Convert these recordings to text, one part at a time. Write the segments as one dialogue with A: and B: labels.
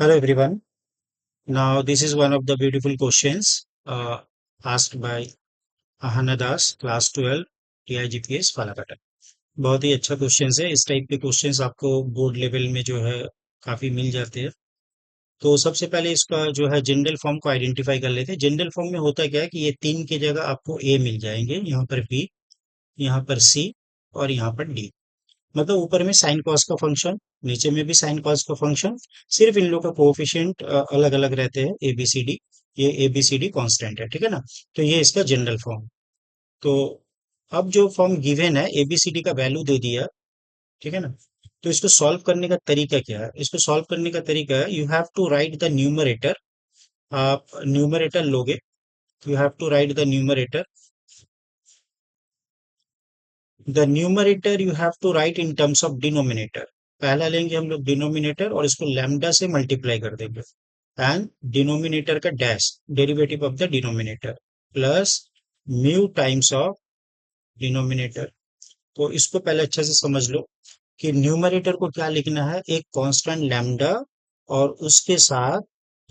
A: Hello everyone. Now this is one of the beautiful questions asked by Ahana Das, class 12, TIGPS Falakata. बहुत ही अच्छा question है। इस type के questions आपको board level में जो है काफी मिल जाते हैं। तो सबसे पहले इसका जो है जनरल फॉर्म को आइडेंटिफाई कर लेते हैं। जनरल फॉर्म में होता क्या है कि ये तीन की जगह आपको ए मिल जाएंगे, यहाँ पर बी, यहाँ पर सी और यहाँ पर डी। मतलब ऊपर में साइन कॉस का फंक्शन, नीचे में भी साइन कॉस का फंक्शन, सिर्फ इन लोग का कोएफिशिएंट अलग अलग रहते हैं, ए बी सी डी। ये A B C D constant है, ठीक है ना। तो ये इसका जनरल फॉर्म। तो अब जो फॉर्म गिवन है, ए बी सी डी का वैल्यू दे दिया, ठीक है ना। तो इसको सॉल्व करने का तरीका क्या है? इसको सॉल्व करने का तरीका है, you have to write the numerator. आप न्यूमरेटर लोगे, you have to write the numerator. The numerator you have to write in terms of denominator. पहला लेंगे हम लोग डिनोमिनेटर और इसको लैम्डा से मल्टीप्लाई कर देंगे, एंड डिनोमिनेटर का dash, derivative of the denominator, plus mu times of denominator. तो इसको पहले अच्छे से समझ लो कि न्यूमरेटर को क्या लिखना है, एक कांस्टेंट लैम्डा और उसके साथ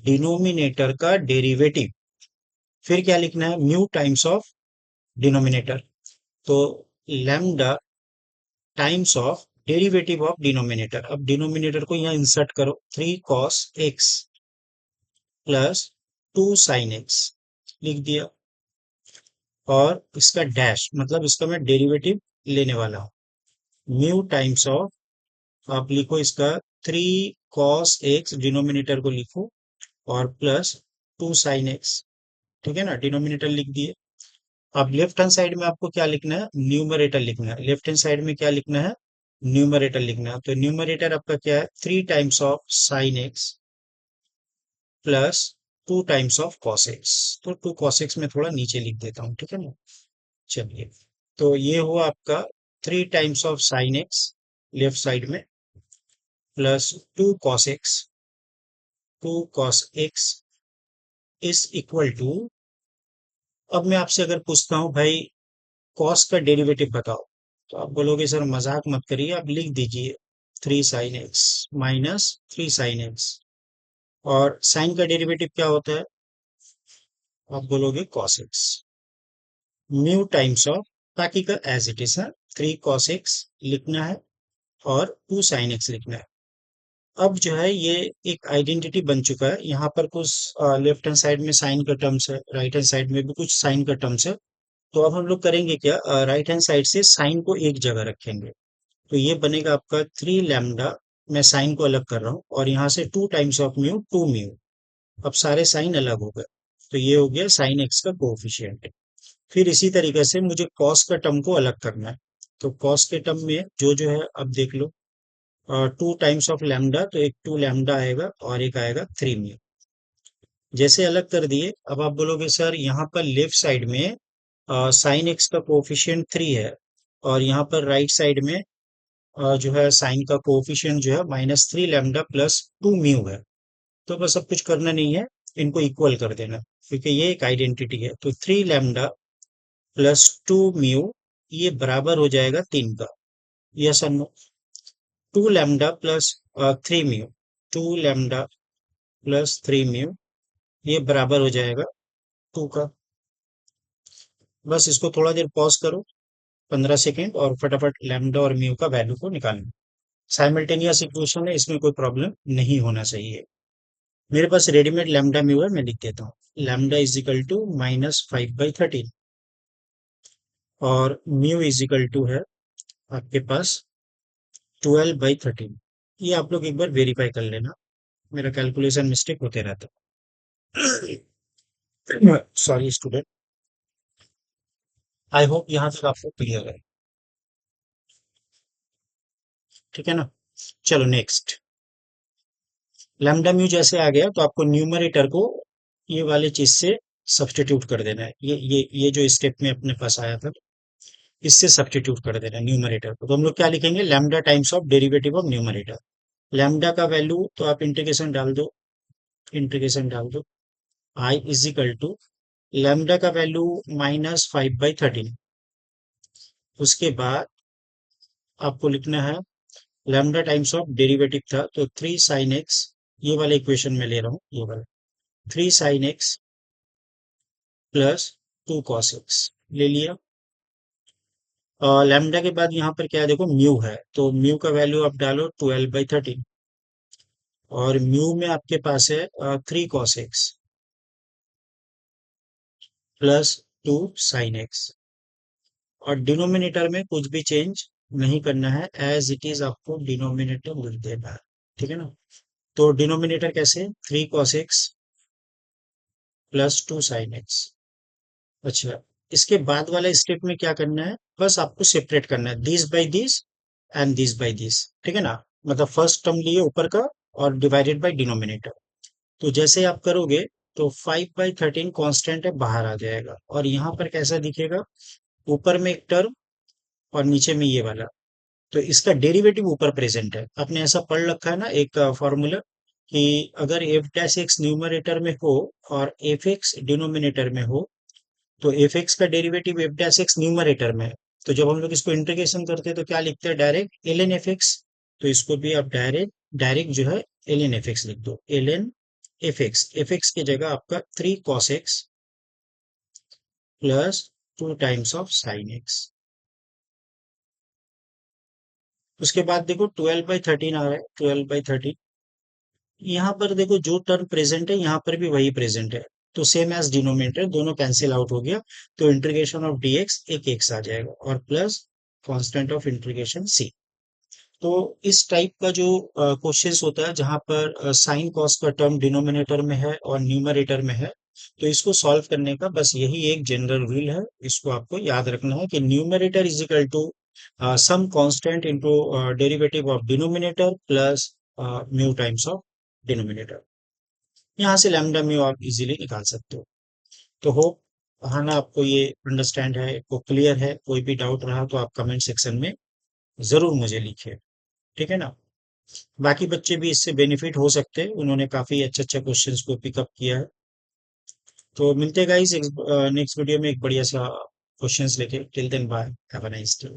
A: डिनोमिनेटर का डेरिवेटिव। फिर क्या लिखना है, म्यू टाइम्स ऑफ डिनोमिनेटर। तो lambda times of derivative of denominator. अब डिनोमिनेटर को यहाँ इंसर्ट करो, 3 cos x plus 2 sin x लिख दिया, और इसका डैश मतलब इसका मैं डेरिवेटिव लेने वाला हूँ। म्यू टाइम्स ऑफ, आप लिखो इसका 3 cos x, डिनोमिनेटर को लिखो, और प्लस 2 sin x, ठीक है ना। डिनोमिनेटर लिख दिए। अब लेफ्ट हैंड साइड में आपको क्या लिखना है, न्यूमरेटर लिखना है। लेफ्ट हैंड साइड में क्या लिखना है, न्यूमरेटर लिखना है। तो न्यूमरेटर आपका क्या है, 3 times of sin x plus 2 times of cos x। तो 2 cos x में थोड़ा नीचे लिख देता हूँ, ठीक है ना। चलिए, तो ये हुआ आपका 3 times of sin x left side में, plus 2 cos x। 2 cos x is equal to, अब मैं आपसे अगर पूछता हूँ भाई कॉस का डेरिवेटिव बताओ, तो आप बोलोगे सर मजाक मत करिए, आप लिख दीजिए 3 sin x minus 3 sin x। और साइन का डेरिवेटिव क्या होता है, आप बोलोगे cos x। Mu times of, बाकी का एज इट इज है, 3 cos x लिखना है और 2 sin x लिखना है। अब जो है ये एक आइडेंटिटी बन चुका है। यहाँ पर कुछ लेफ्ट हैंड साइड में साइन का टर्म्स है, राइट हैंड साइड में भी कुछ साइन का टर्म्स है। तो अब हम लोग करेंगे क्या, राइट हैंड साइड से साइन को एक जगह रखेंगे। तो ये बनेगा आपका 3 लैम्डा, मैं साइन को अलग कर रहा हूँ, और यहाँ से 2 टाइम्स ऑफ म्यू, 2 म्यू। अब सारे साइन अलग हो गए, तो ये हो गया साइन एक्स का कोफिशियंट। फिर इसी तरीके से मुझे कॉस का टर्म को अलग करना है। तो कॉस के टर्म में जो जो है, अब देख लो, 2 टाइम्स ऑफ लैम्डा, तो एक 2 लैम्डा आएगा और एक आएगा 3 म्यू। जैसे अलग कर दिए, अब आप बोलोगे सर यहाँ पर लेफ्ट साइड में साइन एक्स का कोफिशियंट 3 है, और यहाँ पर राइट साइड में जो है साइन का कोफिशियंट जो है -3 लैम्डा प्लस 2 म्यू है। तो बस अब कुछ करना नहीं है, इनको इक्वल कर देना, क्योंकि ये एक आइडेंटिटी है। तो 3 लैम्डा प्लस 2 म्यू, ये बराबर हो जाएगा 3 का। यस और नो। 2 lambda plus 3 mu, 2 lambda plus 3 mu, ये बराबर हो जाएगा 2 का। बस इसको थोड़ा देर पॉज करो, 15 सेकेंड, और फटाफट लैम्डा और म्यू का वैल्यू को निकालना। साइमल्टेनियस इक्वेशन है, इसमें कोई प्रॉब्लम नहीं होना चाहिए। मेरे पास रेडीमेड लैम्डा म्यू है, मैं लिख देता हूँ। लैम्डा इज इक्वल टू -5/13, और म्यू इज इक्वल टू है आपके पास 12/13। ये आप लोग एक बार वेरीफाई कर लेना, मेरा कैलकुलेशन मिस्टेक होते रहता है। Sorry student. आई होप यहाँ तक आपको क्लियर है, ठीक है ना। चलो नेक्स्ट। लैम्डा म्यू जैसे आ गया, तो आपको न्यूमरेटर को ये वाले चीज से सब्स्टिट्यूट कर देना है। ये जो स्टेप में अपने पास आया था, इससे सब्स्टिट्यूट कर देना है न्यूमरेटर को। तो हम लोग क्या लिखेंगे, lambda times of derivative of numerator. Lambda का वैल्यू तो आप इंटीग्रेशन डाल दो, इंटीग्रेशन डाल दो, I is equal to lambda का वैल्यू -5/13। उसके बाद आपको लिखना है लैम्डा टाइम्स ऑफ डेरिवेटिव था, तो 3 sin x ये वाला इक्वेशन में ले रहा हूँ, ये वाला 3 sin x plus 2 cos x ले लिया। लैम्डा के बाद यहाँ पर क्या है, देखो म्यू है, तो म्यू का वैल्यू आप डालो 12/13, और म्यू में आपके पास है 3 cos x plus 2 sin x, और डिनोमिनेटर में कुछ भी चेंज नहीं करना है, एज इट इज आपको डिनोमिनेटर लिख देना है, ठीक है ना। तो डिनोमिनेटर कैसे, 3 cos x plus 2 sin x। अच्छा, इसके बाद वाला स्टेप में क्या करना है, बस आपको सेपरेट करना है, this by this and this by this, ठीक है ना। मतलब फर्स्ट टर्म लिए ऊपर का और डिवाइडेड बाय डिनोमिनेटर। तो जैसे आप करोगे तो 5/13 कांस्टेंट है, बाहर आ जाएगा, और यहाँ पर कैसा दिखेगा, ऊपर में एक टर्म और नीचे में ये वाला। तो इसका डेरिवेटिव ऊपर प्रेजेंट है, आपने ऐसा पढ़ रखा है ना एक फॉर्मूला, कि अगर एफ डैश एक्स न्यूमरेटर में हो और एफ एक्स डिनोमिनेटर में हो, तो एफ एक्स का derivative F dash x numerator में है। तो जब हम लोग इसको इंटीग्रेशन करते हैं तो क्या लिखते हैं, direct L N F X. तो इसको भी आप डायरेक्ट डायरेक्ट जो है एल एन एफ एक्स लिख दो, एल एन एफ एक्स की जगह आपका 3 cos x plus 2 times of sine x. उसके बाद देखो 12/13 आ रहा है, 12/13, यहाँ पर देखो जो टर्म प्रेजेंट है यहाँ पर भी वही प्रेजेंट है, तो सेम एज डिनोमिनेटर, दोनों कैंसिल आउट हो गया, तो इंटीग्रेशन ऑफ dx एक एक्स आ जाएगा, और plus constant of integration c। तो इस टाइप का जो क्वेश्चंस होता है जहां पर साइन कॉस का टर्म डिनोमिनेटर में है और न्यूमरेटर में है, तो इसको सॉल्व करने का बस यही एक जनरल रूल है, इसको आपको याद रखना है कि numerator is equal to some constant into derivative of denominator plus mu times of denominator. यहाँ से लैम्डा म्यू आप इजीली निकाल सकते हो। तो होप हाँ ना, आपको ये अंडरस्टैंड है, आपको क्लियर है, कोई भी डाउट रहा तो आप कमेंट सेक्शन में जरूर मुझे लिखिए, ठीक है ना। बाकी बच्चे भी इससे बेनिफिट हो सकते हैं, उन्होंने काफी अच्छे अच्छे क्वेश्चंस को पिकअप किया है। तो मिलते हैं गाइस नेक्स्ट वीडियो में एक बढ़िया सा क्वेश्चंस लेके, till then bye, have a nice day.